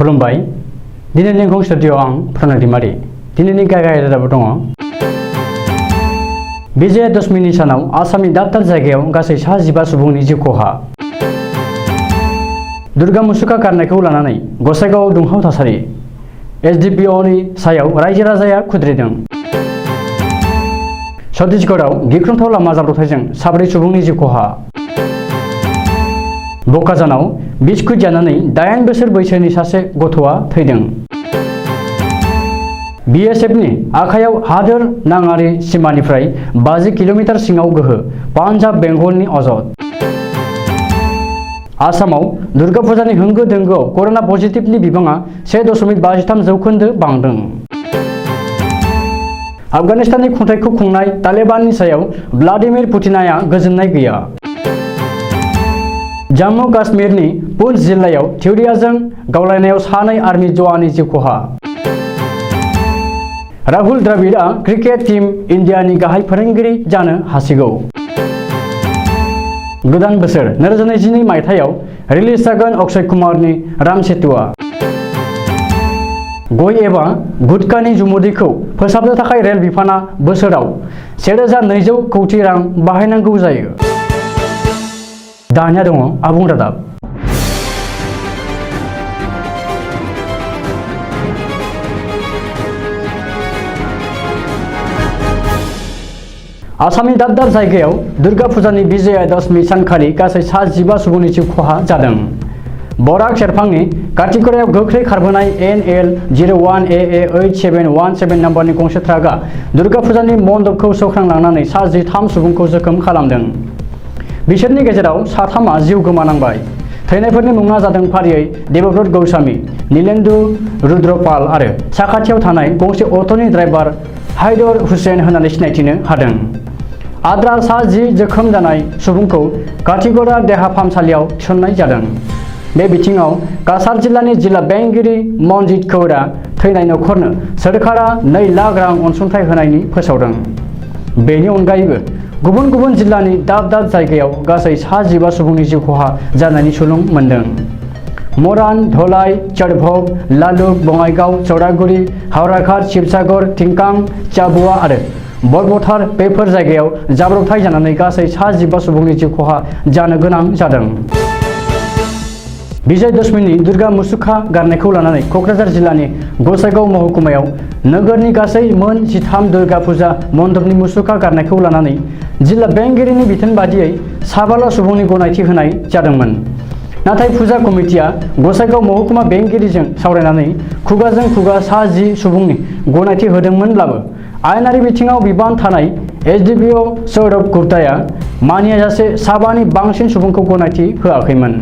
खुलुमबाय दिनैनि एंखं स्टुडिअ'आव आं फोरोंगिरि दैमारि दिनैनि गाहाय रादाबो दङ विजया दशमीनि सानाव आसामनि दाब दाब जायगायाव गासै 15 सुबुंनि जिउ खहा दुर्गा मुसुखा गारनायखौ लानानै गसाइगावआव दुंहाव थासारि एसडिपिअनि सायाव रायजो राजाया खुद्रिदों छत्तीसगढ़आव गिख्रंथाव लामा जाब्रबथायजों 4 सुबुंनि जिउ खहा बकाजानाव बिस्कुट जानानै 8 बोसोर बैसोनि सासे गथ'आ थैदों बिएसएफनि आखायाव हादोर नाङारि सिमानिफ्राय 50 किल'मिटार सिङाव गोहो पान्जाब बेंगलनि अजद आसामाव दुर्गा फुजानि होंगो दोंगोआव करोना पजिटिभनि बिबाङा 1.53 जौखोन्दो बांदों आफगानिस्ताननि खुंथायखौ खुंनाय तालिबाननि सायाव व्लादिमिर पुतिनआ गोजोननाय गैया जम्मू काश्मीरनि पुंछ जिल्लायाव थिउरियाजों गावलायनायाव 2 आर्मी जवाननि जिउ खहा राहुल द्रविड़आ क्रिकेट टीम इंडियानि गाहाय फोरोंगिरि जानो हासिगौ गोदान बोसोर 2022 मायथाइयाव रिलिज जागोन अक्षय कुमारनि राम सेतुआ गय एबा गुटखानि जुमुदैखौ फोसाबनो थाखाय रेल बिफाना बोसोराव 1200 कौटि रां बाहायनांगौ जायो दानिया दङ आबुं रादाब आसामनि दाब दाब जायगायाव दुर्गा फुजानि विजया दशमी सानखालि गासै 15 सुबुंनि जिउ खहा जादों बराक सेरफांनि काटिगरायाव गोख्रै खारबोनाय NL 01AA 8717 नम्बरनि गंसे ट्राकआ दुर्गा फुजानि मन्दपखौ सौख्रांलांनानै 13 सुबुंखौ जोखोम खालामदों बिसोरनि गेजेराव 3आ जिउ गोमानांबाय थैनायफोरनि मुङा जादों फारियै देबब्रत गौस्वामी नीलेन्दु रुद्रपाल आरो साखाथियाव थानाय गंसे अट'नि ड्राइभार हायदर हुसैन होननानै सिनायथिनो हादों आद्रा 10 जोखोम जानाय सुबुंखौ काटिगरा देहा फाहामसालियाव थिसननाय जादों बे बिथिङाव काछार जिल्लानि जिल्ला बेंगिरि मनजित कौरआ थैनाय नखरनो सोरखारा 2 लाख रां अनसुंथाइ होनायनि फोसावदों बेनि अनगायैबो गुबुन गुबुन जिल्लानि दाब दाब जायगायाव गासै 15 सुबुंनि जिउ खहा जानायनि सुलुं मोनदों मरान धलाई चरभग लालुक बङाइगाव चौरागुरि हावराघाट शिबसागर थिंकां चाबुआ आरो बरबथार बेफोर जायगायाव जाब्रबथाय जानानै गासै 15 सुबुंनि जिउ खहा जानो गोनां जादों विजय दशमीनि दुर्गा मुसुखा गारनायखौ लानानै क'क्राझार जिल्लानि गसाइगाव महकुमायाव नोगोरनि गासै मोन 13 दुर्गा फुजा मन्दपनि मुसुखा गारनायखौ लानानै जिल्ला बेंगिरिनि बिथोन बादियै 15 सुबुंनि गनायथि होनाय जादोंमोन नाथाय फुजा कमिटिया गसाइगाव महकुमा बेंगिरिजों सावरायनानै खुगाजों खुगा 10 सुबुंनि गनायथि होदोंमोनब्लाबो आयेनारि बिथिङाव बिबान थानाय एसडिपिअ सौरभ गुप्ताया मानियाजासे 15नि बांसिन सुबुंखौ गनायथि होआखैमोन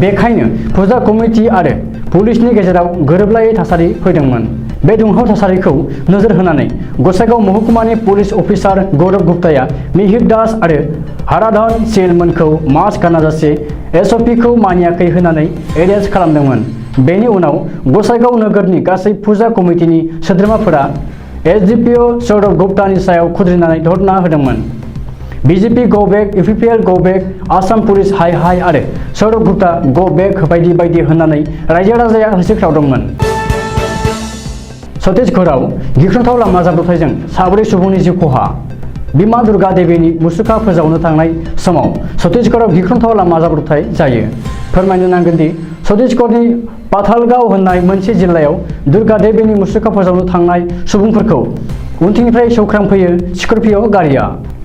बेखायनो फुजा कमिटि आरो पुलिसनि गेजेराव गोरोबलायै थासारि फैदोंमोन बे दुंहाव थासारिखौ नोजोर होनानै गसाइगाव महकुमानि पुलिस अफिसार गौरव गुप्ताया मिहिर दास आरो हाराधन सिलमोनखौ मास्क गानाजासे एसअपिखौ मानियाखै होनानै एरेस्ट खालामदोंमोन बेनि उनाव गसाइगाव नोगोरनि गासै फुजा कमिटिनि सोद्रोमाफोरा एसडिपिअ सौरभ गुप्तानि सायाव खुद्रिनानै धर्ना होदोंमोन बिजेपि गो बेक इउपिपिएल गो बेक आसाम पुलिस हाय हाय आरो सौरभ गुप्ता गो बेक बायदि बायदि होननानै रायजो राजाया होसिख्रावदोंमोन छत्तीसगढ़आव गिख्रंथाव लामा जाब्रबथायजों 4 सुबुंनि जिउ खहा बिमा दुर्गा देवीनि मुसुखा फोजावनो थांनाय समाव छत्तीसगढ़आव गिख्रंथाव लामा जाब्रबथाय जायो फोरमायनो नांगोन दि छत्तीसगढ़नि पातालगाव होननाय मोनसे जिल्लायाव दुर्गा देवीनि मुसुखा फोजावनो थांनाय सुबुंफोरखौ उनथिंनिफ्राय सौख्रांफैयो स्कर्पिअ गारिया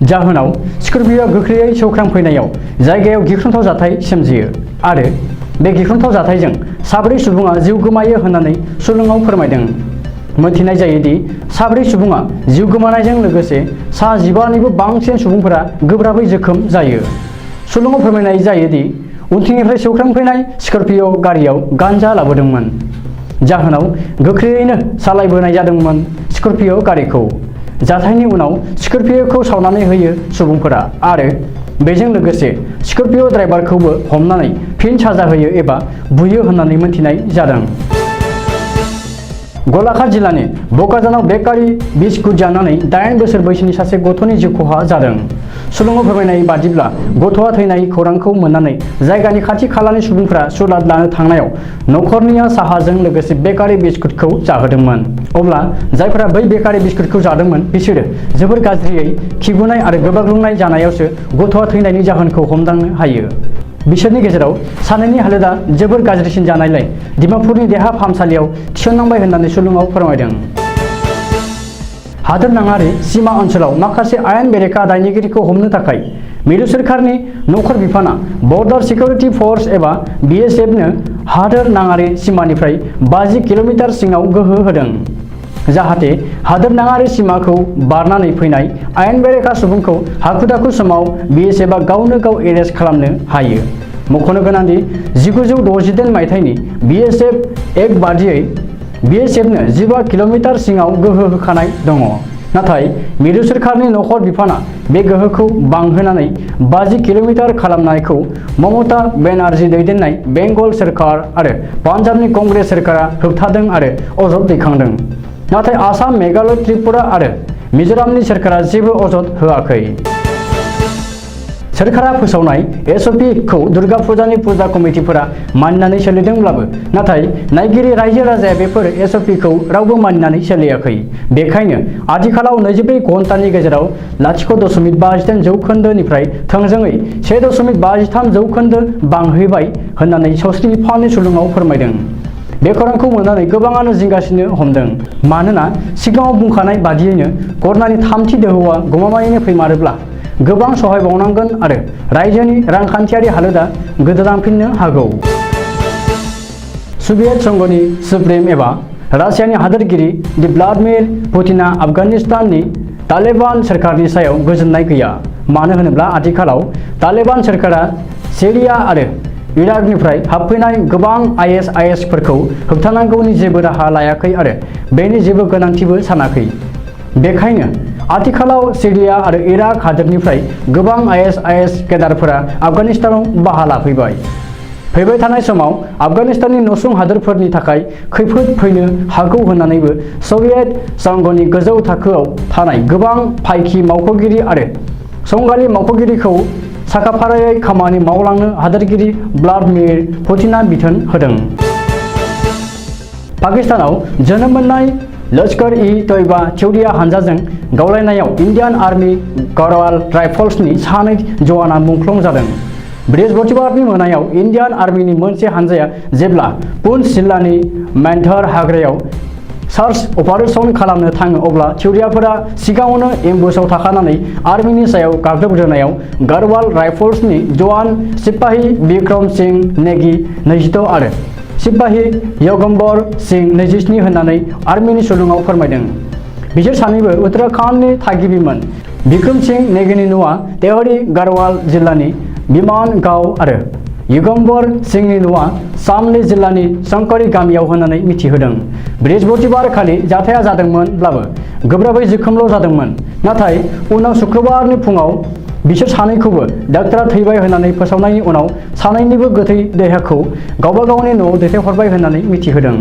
जाहोनाव स्कर्पिअ गोख्रैयै सौख्रांफैनायाव जायगायाव गिख्रंथाव जाथाय सोमजियो आरो बे गिख्रंथाव जाथायजों 4 सुबुङा जिउ गोमायो होननानै सुलुङाव फोरमायदों मोनथिनाय जायोदि 4 सुबुङा जिउ गोमानायजों लोगोसे 15निबो बांसिन सुबुंफोरा गोब्राबै जोखोम जायो सुलुङाव फोरमायनाय जायोदि उनथिंनिफ्राय सौख्रांफैनाय स्कर्पिअ गारियाव गान्जा लाबोदोंमोन जाहोनाव गोख्रैयैनो सालायबोनाय जादोंमोन स्कर्पिअ गारिखौ जाथायनि उनाव स्कर्पिअखौ सावनानै होयो सुबुंफोरा आरो बेजों लोगोसे स्कर्पिअ ड्राइभारखौबो हमनानै फिन साजा होयो एबा बुयो होननानै मोनथिनाय जादों गलाघाट जिल्लानि बकाजानाव बेकारि बिस्कुट जानानै 8 बोसोर बैसोनि सासे गथ'नि जिउ खहा जादों सुलुङाव फोरमायनाय बादिब्ला गथ'आ थैनाय खौरांखौ मोननानै जायगानि खाथि खालानि सुबुंफोरा सुलाद लानो थांनायाव नखरनिया साहाजों लोगोसे बेकारि बिस्कुटखौ जाहोदोंमोन। अब्ला जायफोरा बै बेकारि बिस्कुटखौ जादोंमोन बिसोरो जोबोर गाज्रियै खिगुनाय आरो गोबाग्लुंनाय जानायावसो गथ'आ थैनायनि जाहोनखौ हमदांनो हायो। बिसोरनि गेजेराव सानैनि हालोदा जोबोर गाज्रिसिन जानायलाय डिमापुरनि देहा फाहामसालियाव थिसननांबाय होननानै सुलुङाव फोरमायदों। हादोरनाङारि सीमा ओनसोलाव माखासे आयेन बेरेखा दायनिगिरिखौ हमनो थाखाय मिरु सोरखारनि नखर बिफाना बर्डार सिकिउरिटि फोर्स एबा BSFनो हादोरनाङारि सीमानिफ्राय 50 किल'मिटार सिङाव गोहो होदों, जाहाथे हादोरनाङारि सीमाखौ बारनानै फैनाय आयेन बेरेखा सुबुंखौ हाखु-दाखु समाव BSFआ गावनो गाव एरेस्ट खालामनो हायो। मख'नो गोनांदि 1968 मायथाइनि BSF एक्ट बादियै BSFनो 15 किल'मिटार सिङाव गोहो होखानाय दङ। नाथाय मिरु सोरखारनि नखर बिफाना बे गोहोखौ बांहोनानै 50 किल'मिटार खालामनायखौ ममता बेनार्जी दैदेननाय बेंगल सोरखार आरो पान्जाबनि कंग्रेस सोरखारा होबथादों आरो अजद दैखांदों। नाथाय आसाम, मेघालय, त्रिपुरा आरो मिज'रामनि सोरखारा जेबो अजद होआखै। सोरखारा फोसावनाय SOP खौ दुर्गा फुजानि फुजा कमिटिफोरा मानिनानै सोलिदोंब्लाबो नाथाय नायगिरि रायजो राजाया बेफोर SOP खौ रावबो मानिनानै सोलियाखै। बेखायनो आथिखालाव 24 घन्टानि गेजेराव 0.53 जौखोन्दोनिफ्राय थोंजोङै 1.53 जौखोन्दो बांहैबाय होननानै सावस्रि बिफाननि सुलुङाव फोरमायदों। बे खौरांखौ मोननानै गोबाङानो जिंगासिनो हमदों। मानोना सिगाङाव बुंखानाय बादियैनो कर'नानि थामथि दोहौआ गमामायैनो फैमारोब्ला गोबां सहायबावनांगोन आरो रायजोनि रांखान्थियारि हालोदा गोदोलांफिननो हागौ। सभियेट संघनि सुप्रिम एबा रासियानि हादोरगिरि व्लादिमिर पुतिना आफगानिस्ताननि तालिबान सोरखारनि सायाव गोजोननाय गैया। मानो होनोब्ला आथिखालाव तालिबान सोरखारा सिरिया आरो इराकनिफ्राय हाबफैनाय गोबां ISIS फोरखौ होबथानांगौनि जेबो राहा लायाखै आरो बेनि जेबो गोनांथिबो सानाखै। बेखायनो आथिखालाव सिरिया आरो इराक हादोरनिफ्राय गोबां ISIS केडारफोरा आफगानिस्तानाव बाहा लाफैबाय। फैबाय थानाय समाव आफगानिस्ताननि नसुं हादोरफोरनि थाखाय खैफोद फैनो हागौ होननानैबो सभियेट संघनि गोजौ थाखोआव थानाय गोबां फाइखि मावख'गिरि आरो संगालि मावख'गिरिखौ साखाफारायै खामानि मावलांनो हादोरगिरि व्लादिमिर पुतिना बिथोन होदों। पाकिस्तानाव जोनोम मोननाय लश्कर-ए-तैयबा थिउरिया हानजाजों गावलायनायाव इन्डियान आर्मी गारवाल राइफल्सनि सानै जवाना मुंख्लं जादों। बृहस्पतिबारनि मोनायाव इन्डियान आर्मीनि मोनसे हानजाया जेब्ला पुंछ जिल्लानि मेंढर हाग्रायाव सार्च अपारेशन खालामनो थाङो अब्ला थिउरियाफोरा सिगाङावनो एम्बुसआव थाखानानै आर्मीनि सायाव गाग्लोबग्रोनायाव गारवाल राइफल्सनि जवान सिपाही बिक्रम सिंह नेगी 22 आरो सिपाही यगम्बर सिंह 27 होननानै आर्मीनि सुलुङाव फोरमायदों। बिसोर सानैबो उत्तराखंडनि थागिबिमोन। बिक्रम सिंह नेगीनि न'आ तेहरी गारवाल जिल्लानि बिमान गांव आरो यगम्बर सिंहनि न'आ शामली जिल्लानि शंकरी गामियाव होननानै मिथिहोदों। बृहस्पतिबार खालि जाथाया जादोंमोनब्लाबो गोब्राबै जोखोमल' जादोंमोन। नाथाय उनाव शुक्रबारनि फुङाव बिसोर सानैखौबो डाक्टारा थैबाय होननानै फोसावनायनि उनाव सानैनिबो गोथै देहाखौ गावबा गावनि न'आव दैथायहरबाय होननानै मिथिहोदों।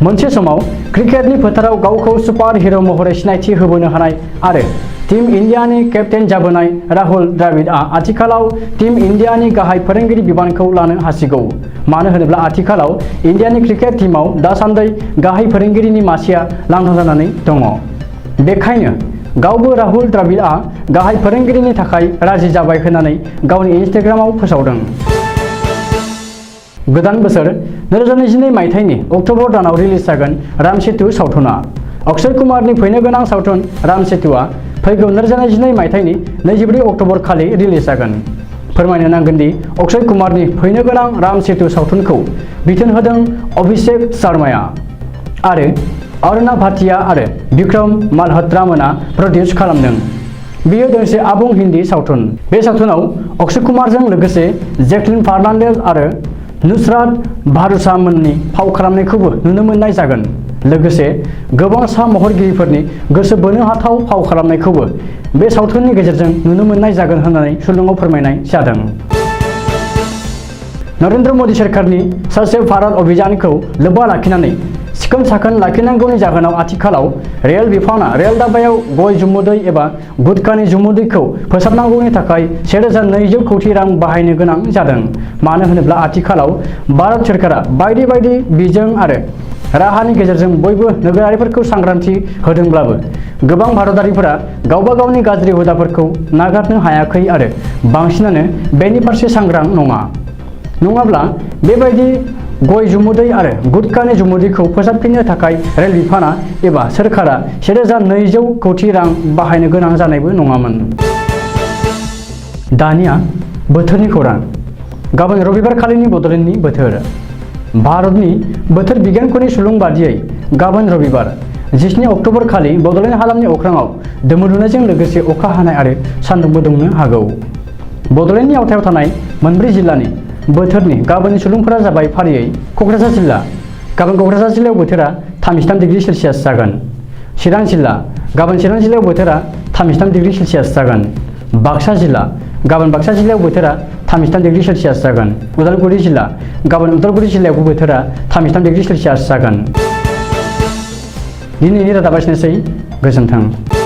मोनसे समाव क्रिकेटनि फोथाराव गावखौ सुपार हिर' महरै सिनायथि होबोनो हानाय आरो टीम इन्डियानि केप्टेन जाबोनाय राहुल द्रविडआ आथिखालाव टीम इन्डियानि गाहाय फोरोंगिरि बिबानखौ लानो हासिगौ। मानो होनोब्ला आथिखालाव इन्डियानि क्रिकेट टीमाव दासान्दै गाहाय फोरोंगिरिनि मासिया लांदां जानानै दङ। बेखायनो गावबो राहुल द्रविडआ गाहाय फोरोंगिरिनि थाखाय राजि जाबाय होननानै गावनि इन्स्टाग्रामाव फोसावदों। गोदान बोसोर 2022 मायथाइनि अक्ट'बर दानाव रिलिज जागोन राम सेतु सावथुना। अक्षय कुमारनि फैनो गोनां सावथुन राम सेतुआ फैगौ 2022 मायथाइनि 24 अक्ट'बर खालि रिलिज जागोन। फोरमायनो नांगोन दि अक्षय कुमारनि फैनो गोनां राम सेतु सावथुनखौ बिथोन होदों अभिषेक शर्माया आरो अरुणा भाटिया आरो विक्रम माल्होत्रामोना प्रडिउस खालामदों। बेयो दोंसे आबुं हिन्दी सावथुन। बे सावथुनाव अक्षय कुमारजों लोगोसे जैकलिन फार्नान्डेज आरो नुसरात भारुचामोननि फाव खालामनायखौबो नुनो मोननाय जागोन। लोगोसे गोबां सा महरगिरिफोरनि गोसो बोनो हाथाव फाव खालामनायखौबो बे सावथुननि गेजेरजों नुनो मोननाय जागोन होननानै सुलुङाव फोरमायनाय जादों। नरेन्द्र मोदी सोरखारनि स्वच्छ भारत अभियानखौ लोब्बा लाखिनानै सिखोन साखोन लाखिनांगौनि जाहोनाव आथिखालाव रेल बिफाना रेल दाब्बायाव गय जुमुदै एबा गुटखानि जुमुदैखौ फोसाबनांगौनि थाखाय 1200 कोटी रां बाहायनो गोनां जादों। मानो होनोब्ला आथिखालाव भारत सरकारा बायदि बायदि बिजों आरो राहानि गेजेरजों बयबो नोगोरारिफोरखौ सांग्रांथि होदोंब्लाबो गोबां भारतारिफोरा गावबा गावनि गाज्रि हुदाफोरखौ नागारनो हायाखै आरो बांसिनानो बेनि फारसे सांग्रां नङा। नङाब्ला बेबायदि गय जुमुदै आरो गुटखानि जुमुदैखौ फोसाबफिननो थाखाय रेल बिफाना एबा सोरखारा 1200 कोटी रां बाहायनो गोनां जानायबो नङामोन। दानिया बोथोरनि खौरां। गाबोन रबिबार खालिनि बड'लेण्डनि बोथोर। भारतनि बोथोर बिगियानख'नि सुलुं बादियै गाबोन रबिबार 17 अक्ट'बर खालि बड'लेण्ड हालामनि अख्राङाव दोमैलुनायजों लोगोसे अखा हानाय आरो सान्दुंबो दुंनो हागौ। बड'लेण्डनि आवथायाव थानाय मोनब्रै जिल्लानि बोथोरनि गाबोननि सुलुंफोरा जाबाय फारियै क'क्राझार जिल्ला। गाबोन क'क्राझार जिल्लायाव बोथोरा 33 डिग्री सेल्सियास जागोन। चिरां जिल्ला। गाबोन चिरां जिल्लायाव बोथोरा 33 डिग्री सेल्सियास जागोन। बाक्सा जिल्ला। गाबोन बाक्सा जिल्लायाव बोथोरा 33 डिग्री सेल्सियास जागोन। उदालगुरि जिल्ला। गाबोन उदालगुरि जिल्लायावबो बोथोरा 33 डिग्री सेल्सियास जागोन। दिनैनि रादाबा एसेनोसै। गोजोन्थों।